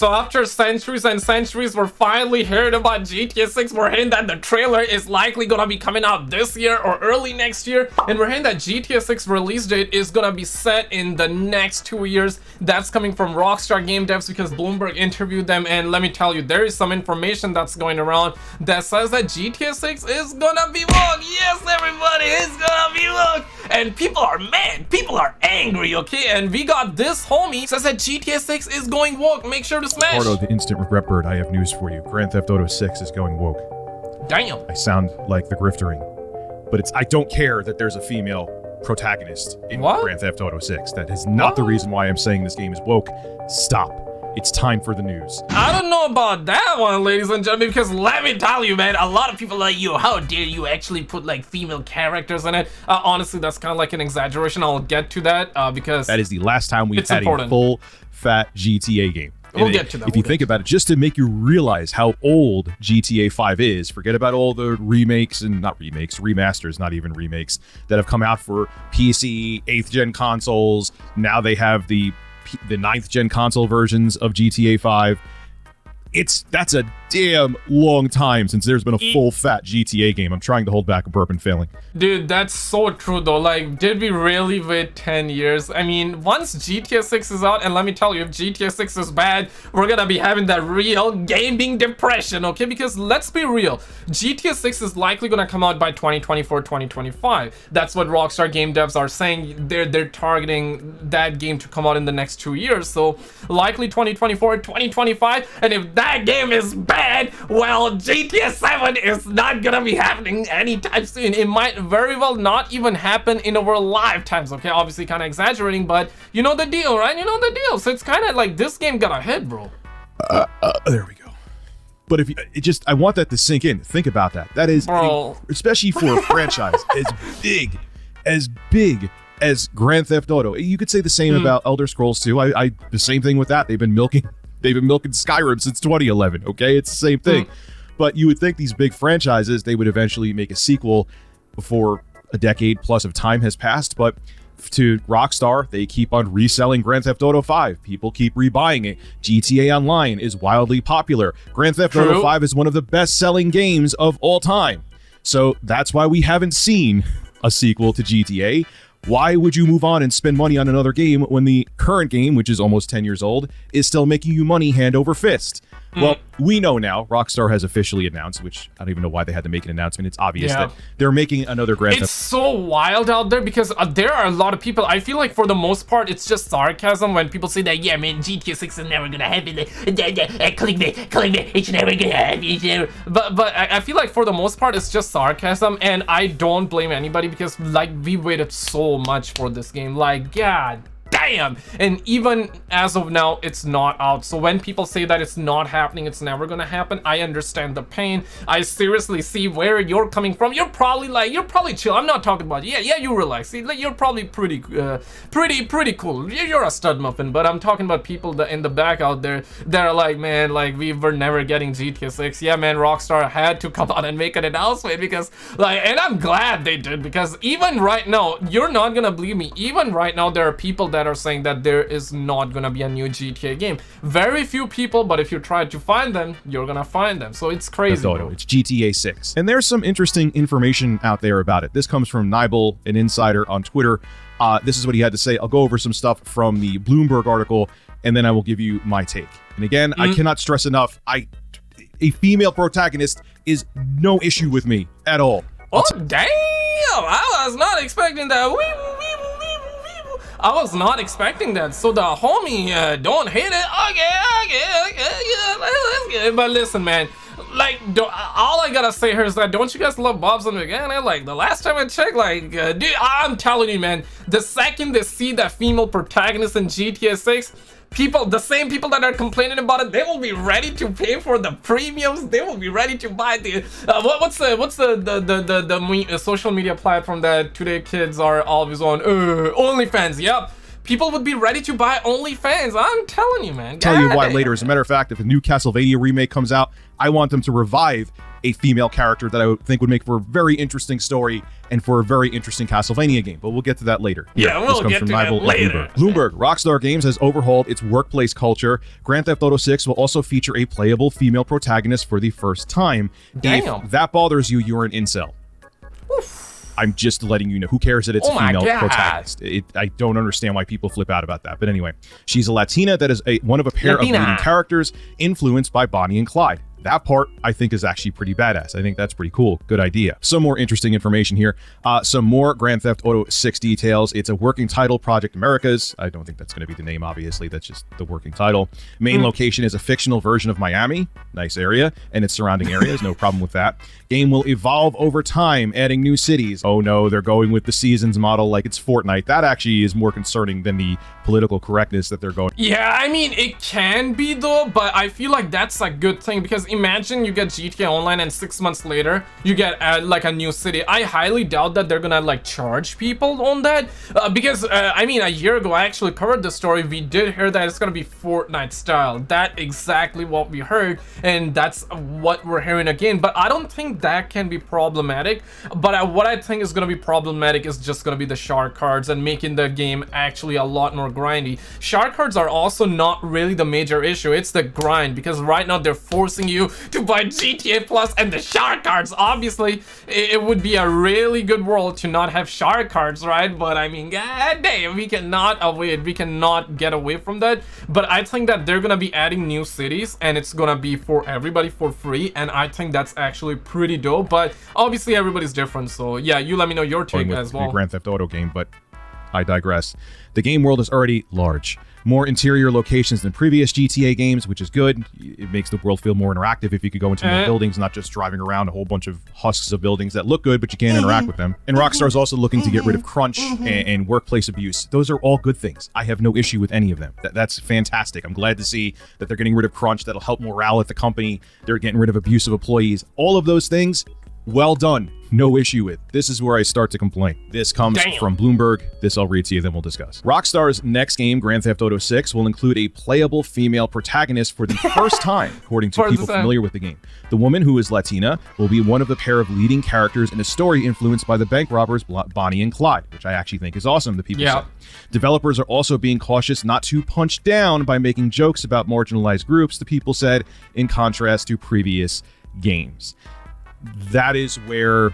So after centuries and centuries, we're finally hearing about GTA 6. We're hearing that the trailer is likely gonna be coming out this year or early next year. And we're hearing that GTA 6 release date is gonna be set in the next 2 years. That's coming from Rockstar Game Devs because Bloomberg interviewed them. And let me tell you, there is some information that's going around that says that GTA 6 is gonna be woke. Yes, everybody, it's gonna be woke. And people are mad. People are angry, okay? And we got this homie says that GTA 6 is going woke. Make sure to smash. Ricardo, the instant regret bird, I have news for you. Grand Theft Auto 6 is going woke. Damn. I sound like the griftering, but I don't care that there's a female protagonist in Grand Theft Auto 6. That is not the reason why I'm saying this game is woke. Stop. It's time for the news. I don't know about that one, ladies and gentlemen, because let me tell you, man, a lot of people are like, yo, how dare you actually put like female characters in it? Honestly, that's kind of like an exaggeration. I'll get to that because that is the last time we've had a full fat GTA game. We'll get to that. If you think about it, just to make you realize how old GTA 5 is, forget about all the remakes and remasters, not even remakes, that have come out for PC, 8th gen consoles. Now they have the 9th gen console versions of GTA 5. That's a damn long time since there's been a full fat GTA game. I'm trying to hold back a burp and failing. Dude, that's so true though. Like, did we really wait 10 years? I mean, once GTA 6 is out, and let me tell you, if GTA 6 is bad, we're gonna be having that real gaming depression, okay? Because let's be real, GTA 6 is likely gonna come out by 2024, 2025. That's what Rockstar Game Devs are saying. They're targeting that game to come out in the next 2 years. So likely 2024, 2025. And if that game is bad, well, GTA 7 is not gonna be happening anytime soon. It might very well not even happen in our lifetimes, okay? Obviously kind of exaggerating, but you know the deal, right? You know the deal. So it's kind of like this game got a hit, bro. There we go. But if you, I want that to sink in. Think about that. That is, especially for a franchise as big as Grand Theft Auto. You could say the same about Elder Scrolls 2. The same thing with that. They've been milking Skyrim since 2011. Okay, it's the same thing. But you would think these big franchises, they would eventually make a sequel before a decade plus of time has passed. But to Rockstar, they keep on reselling Grand Theft Auto 5. People keep rebuying it. GTA Online is wildly popular. Grand Theft Auto 5 is one of the best-selling games of all time. So that's why we haven't seen a sequel to GTA. Why would you move on and spend money on another game when the current game, which is almost 10 years old, is still making you money hand over fist? Well, we know now, Rockstar has officially announced, which I don't even know why they had to make an announcement. It's obvious that they're making another Grand Theft. It's so wild out there because there are a lot of people, I feel like for the most part, it's just sarcasm when people say that, yeah, man, GTA 6 is never gonna happen. Clickbait, it's never gonna happen. But I feel like for the most part, it's just sarcasm, and I don't blame anybody because, like, we waited so much for this game. Like, God damn. And even as of now, it's not out. So when people say that it's not happening, it's never gonna happen, I understand the pain. I seriously see where you're coming from. You're probably chill. I'm not talking about you relax. See, like, you're probably pretty cool. You're a stud muffin. But I'm talking about people that in the back out there that are like, man, like, we were never getting GTA 6. Yeah, man, Rockstar had to come out and make an announcement because, like, and I'm glad they did, because even right now, you're not gonna believe me, even right now there are people that are saying that there is not gonna be a new GTA game. Very few people, but if you try to find them, you're gonna find them. So it's crazy. It's GTA 6. And there's some interesting information out there about it. This comes from Nibel, an insider on Twitter. This is what he had to say. I'll go over some stuff from the Bloomberg article, and then I will give you my take. And again, I cannot stress enough, a female protagonist is no issue with me at all. Oh, damn! I was not expecting that. I was not expecting that. So the homie don't hate it. Okay, yeah, let's get it. But listen, man, like, all I gotta say here is that, don't you guys love Bob's and McGann? Like, the last time I checked, like, dude, I'm telling you, man, the second they see that female protagonist in GTA 6, the same people that are complaining about it, they will be ready to pay for the premiums. They will be ready to buy the what's the social media platform that today kids are always on? OnlyFans. Yep. People would be ready to buy OnlyFans. I'm telling you, man. Tell you why later. As a matter of fact, if a new Castlevania remake comes out, I want them to revive a female character that I would think would make for a very interesting story and for a very interesting Castlevania game. But we'll get to that later. Yeah, we'll get to that later. Bloomberg. Rockstar Games has overhauled its workplace culture. Grand Theft Auto 6 will also feature a playable female protagonist for the first time. Damn. If that bothers you, you're an incel. Oof. I'm just letting you know. Who cares that it's a female protagonist? I don't understand why people flip out about that. But anyway, she's a Latina that is one of a pair of leading characters influenced by Bonnie and Clyde. That part, I think, is actually pretty badass. I think that's pretty cool. Good idea. Some more interesting information here. Some more Grand Theft Auto 6 details. It's a working title, Project Americas. I don't think that's going to be the name, obviously. That's just the working title. Main location is a fictional version of Miami. Nice area. And its surrounding areas. No problem with that. Game will evolve over time, adding new cities. Oh no, they're going with the seasons model like it's Fortnite. That actually is more concerning than the political correctness that they're going. Yeah, I mean, it can be though, but I feel like that's a good thing because imagine you get GTA Online and 6 months later you get like a new city. I highly doubt that they're gonna like charge people on that because I mean, a year ago I actually covered the story. We did hear that it's gonna be Fortnite style. That exactly what we heard, and that's what we're hearing again. But I don't think that can be problematic. But what I think is gonna be problematic is just gonna be the shark cards and making the game actually a lot more grindy. Shark cards are also not really the major issue. It's the grind, because right now they're forcing you to buy GTA Plus and the shark cards. Obviously, it would be a really good world to not have shark cards, right? But I mean, god damn, we cannot get away from that. But I think that they're gonna be adding new cities and it's gonna be for everybody for free, and I think that's actually pretty dope. But obviously everybody's different, so yeah, you let me know your take as well. The Grand Theft Auto game, but I digress. The game world is already large. More interior locations than previous GTA games, which is good. It makes the world feel more interactive if you could go into more buildings, not just driving around a whole bunch of husks of buildings that look good, but you can't interact with them. And Rockstar is also looking to get rid of crunch and workplace abuse. Those are all good things. I have no issue with any of them. That's fantastic. I'm glad to see that they're getting rid of crunch. That'll help morale at the company. They're getting rid of abusive employees. All of those things, well done. No issue with. This is where I start to complain. This comes from Bloomberg. This I'll read to you, then we'll discuss. Rockstar's next game, Grand Theft Auto 6, will include a playable female protagonist for the first time, according to people familiar with the game. The woman, who is Latina, will be one of the pair of leading characters in a story influenced by the bank robbers Bonnie and Clyde, which I actually think is awesome, the people say. Developers are also being cautious not to punch down by making jokes about marginalized groups, the people said, in contrast to previous games. That is where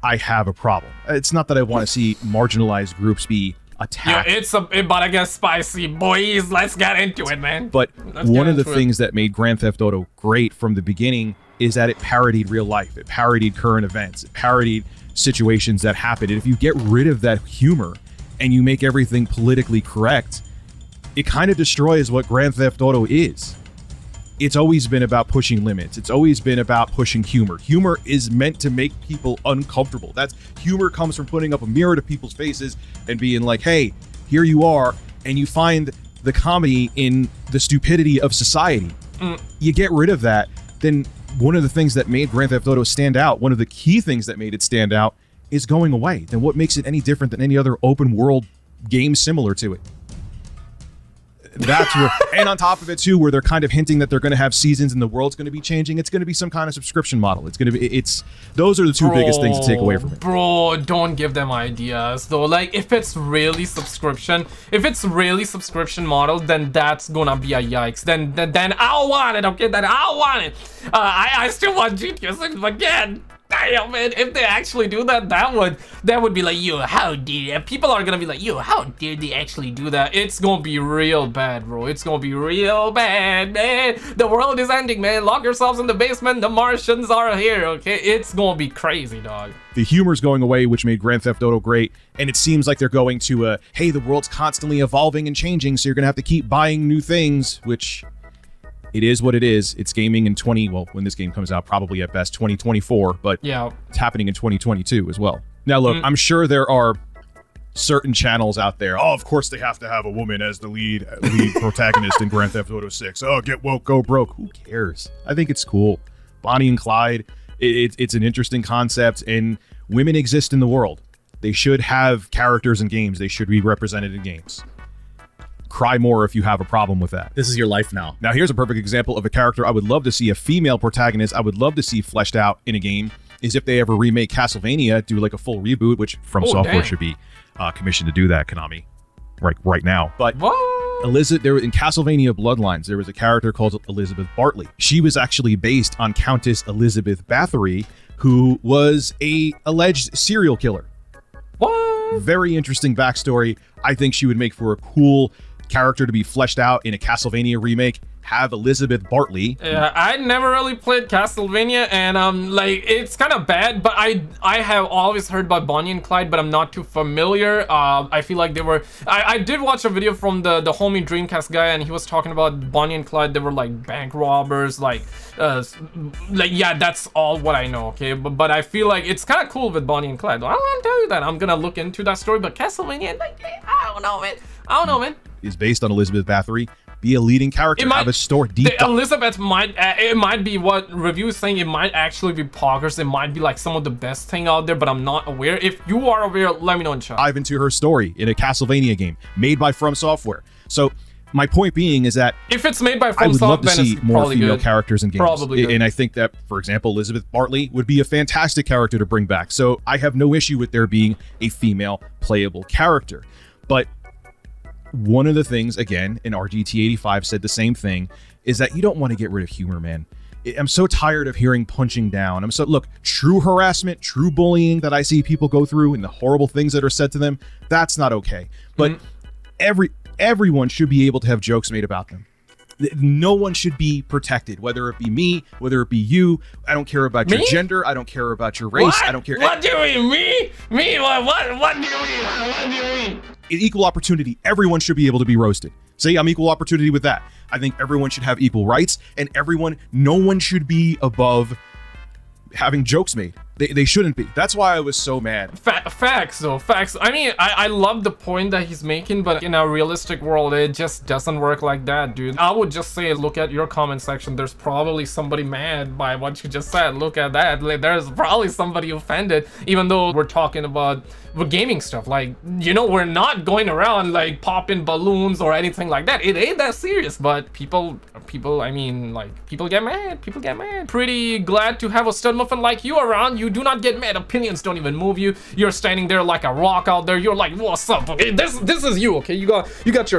I have a problem. It's not that I want to see marginalized groups be attacked. Yeah, it's about to get spicy, boys. Let's get into it, man. But one of the things that made Grand Theft Auto great from the beginning is that it parodied real life. It parodied current events. It parodied situations that happened. And if you get rid of that humor and you make everything politically correct, it kind of destroys what Grand Theft Auto is. It's always been about pushing limits. It's always been about pushing humor. Humor is meant to make people uncomfortable. Humor comes from putting up a mirror to people's faces and being like, hey, here you are, and you find the comedy in the stupidity of society. You get rid of that, then one of the things that made Grand Theft Auto stand out, one of the key things that made it stand out, is going away. Then what makes it any different than any other open world game similar to it? That's where, and on top of it too, where they're kind of hinting that they're going to have seasons and the world's going to be changing. It's going to be some kind of subscription model. Those are the two biggest things to take away from it. Bro, don't give them ideas though. Like, if it's really subscription model, then that's gonna be a yikes. Then I'll want it. Okay, then I'll want it. I still want GTA 6 again. Damn, man, if they actually do that, that would be like, yo, how dare, people are gonna be like, yo, how dare they actually do that? It's gonna be real bad, bro. It's gonna be real bad, man. The world is ending, man. Lock yourselves in the basement. The Martians are here, okay? It's gonna be crazy, dog. The humor's going away, which made Grand Theft Auto great, and it seems like they're going to, hey, the world's constantly evolving and changing, so you're gonna have to keep buying new things, which... it is what it is. It's gaming in when this game comes out, probably at best 2024, but yeah, it's happening in 2022 as well. Now, look, I'm sure there are certain channels out there. Oh, of course they have to have a woman as the lead protagonist in Grand Theft Auto 6. Oh, get woke, go broke. Who cares? I think it's cool. Bonnie and Clyde, it's an interesting concept, and women exist in the world. They should have characters in games. They should be represented in games. cry more if you have a problem with that. This is your life now. Now, here's a perfect example of a character I would love to see, a female protagonist I would love to see fleshed out in a game, is if they ever remake Castlevania, do like a full reboot, which From Software should be commissioned to do that, Konami, right now. But Elizabeth, in Castlevania Bloodlines, there was a character called Elizabeth Bartley. She was actually based on Countess Elizabeth Bathory, who was a alleged serial killer. What? Very interesting backstory. I think she would make for a cool character to be fleshed out in a Castlevania remake. Have Elizabeth Bartley. Yeah, I never really played Castlevania, and like it's kind of bad. But I have always heard about Bonnie and Clyde, but I'm not too familiar. I feel like they were. I did watch a video from the homie Dreamcast guy, and he was talking about Bonnie and Clyde. They were like bank robbers, like yeah, that's all what I know. Okay, but I feel like it's kind of cool with Bonnie and Clyde. I want to tell you that I'm gonna look into that story. But Castlevania, like, I don't know, man. Is based on Elizabeth Bathory. Be a leading character, have a story deep. Elizabeth might, it might be what review is saying. It might actually be poggers. It might be like some of the best thing out there, but I'm not aware. If you are aware, let me know in chat. Dive into her story in a Castlevania game made by From Software. So my point being is that if it's made by I From would love Software, to see more female characters in games. Probably good. And I think that, for example, Elizabeth Bartley would be a fantastic character to bring back. So I have no issue with there being a female playable character. But one of the things, again, and RGT85 said the same thing, is that you don't want to get rid of humor, man. I'm so tired of hearing punching down. Look, true harassment, true bullying that I see people go through and the horrible things that are said to them, that's not okay. But everyone should be able to have jokes made about them. No one should be protected, whether it be me, whether it be you. I don't care about your gender. I don't care about your race. What? I don't care. What do you mean? Me? What do you mean? What do you mean? Equal opportunity. Everyone should be able to be roasted. See, I'm equal opportunity with that. I think everyone should have equal rights, and no one should be above having jokes made. They shouldn't be. That's why I was so mad. Facts, though. Facts. I mean, I love the point that he's making, but in a realistic world, it just doesn't work like that, dude. I would just say, look at your comment section. There's probably somebody mad by what you just said. Look at that. Like, there's probably somebody offended, even though we're talking about gaming stuff. Like, you know, we're not going around like popping balloons or anything like that. It ain't that serious, but people, I mean, like, people get mad. People get mad. Pretty glad to have a stud muffin like you around. You do not get mad. Opinions don't even move you. You're standing there like a rock out there. You're like, what's up? Okay, this is you. Okay, you got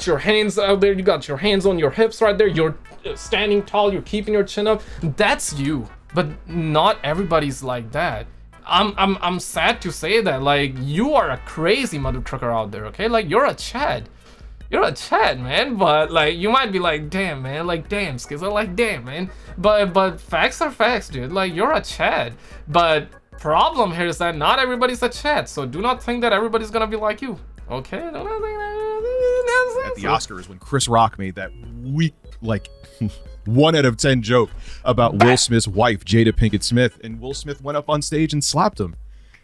your hands out there. You got your hands on your hips right there. You're standing tall. You're keeping your chin up. That's you. But not everybody's like that. I'm sad to say that. Like, you are a crazy mother trucker out there. Okay, like, you're a Chad. You're a Chad, man, but like you might be like, damn, man, like, damn, Skizzo, like, damn, man, but facts are facts, dude. Like, you're a Chad, but problem here is that not everybody's a Chad, so do not think that everybody's gonna be like you. Okay, do not think that. At the Oscars, when Chris Rock made that weak, like 1 out of 10 joke about Will Smith's wife, Jada Pinkett Smith, and Will Smith went up on stage and slapped him.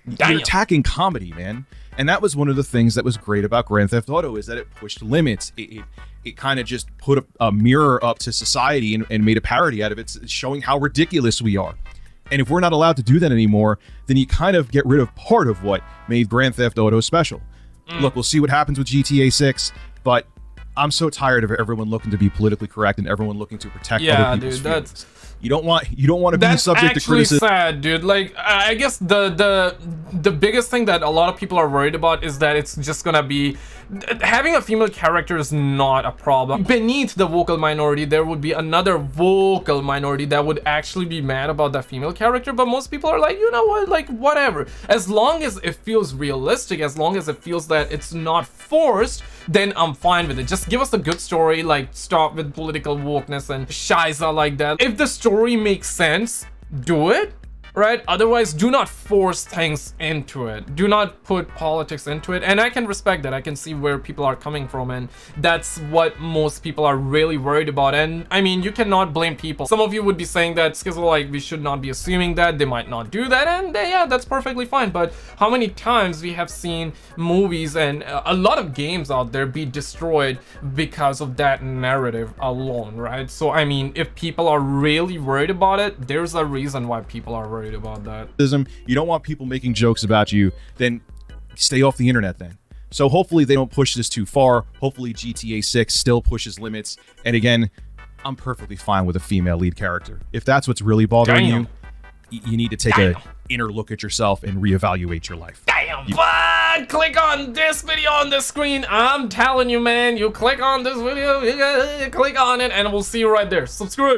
You're attacking comedy, man. And that was one of the things that was great about Grand Theft Auto, is that it pushed limits. It kind of just put a mirror up to society and made a parody out of it, showing how ridiculous we are. And if we're not allowed to do that anymore, then you kind of get rid of part of what made Grand Theft Auto special. Look, we'll see what happens with GTA 6, but I'm so tired of everyone looking to be politically correct and everyone looking to protect other people's feelings. You don't want to be subject to criticism. That's actually sad, dude. Like, I guess the biggest thing that a lot of people are worried about is that it's just gonna be having a female character is not a problem. Beneath the vocal minority, there would be another vocal minority that would actually be mad about that female character, but most people are like, you know what, like, whatever. As long as it feels realistic, as long as it feels that it's not forced, then I'm fine with it. Just give us a good story, like, stop with political wokeness and shiza like that. If the story makes sense, do it. Right? Otherwise, do not force things into it. Do not put politics into it. And I can respect that. I can see where people are coming from, and that's what most people are really worried about. And I mean, you cannot blame people. Some of you would be saying that, Skizzle, like, we should not be assuming that. They might not do that, and yeah, that's perfectly fine. But how many times we have seen movies and a lot of games out there be destroyed because of that narrative alone, right? So I mean, if people are really worried about it, there's a reason why people are worried about that. You don't want people making jokes about you, then stay off the internet then. So hopefully they don't push this too far. Hopefully GTA 6 still pushes limits. And again, I'm perfectly fine with a female lead character. If that's what's really bothering you, you need to take an inner look at yourself and reevaluate your life. But click on this video on the screen. I'm telling you, man, you click on this video, you click on it, and we'll see you right there. Subscribe.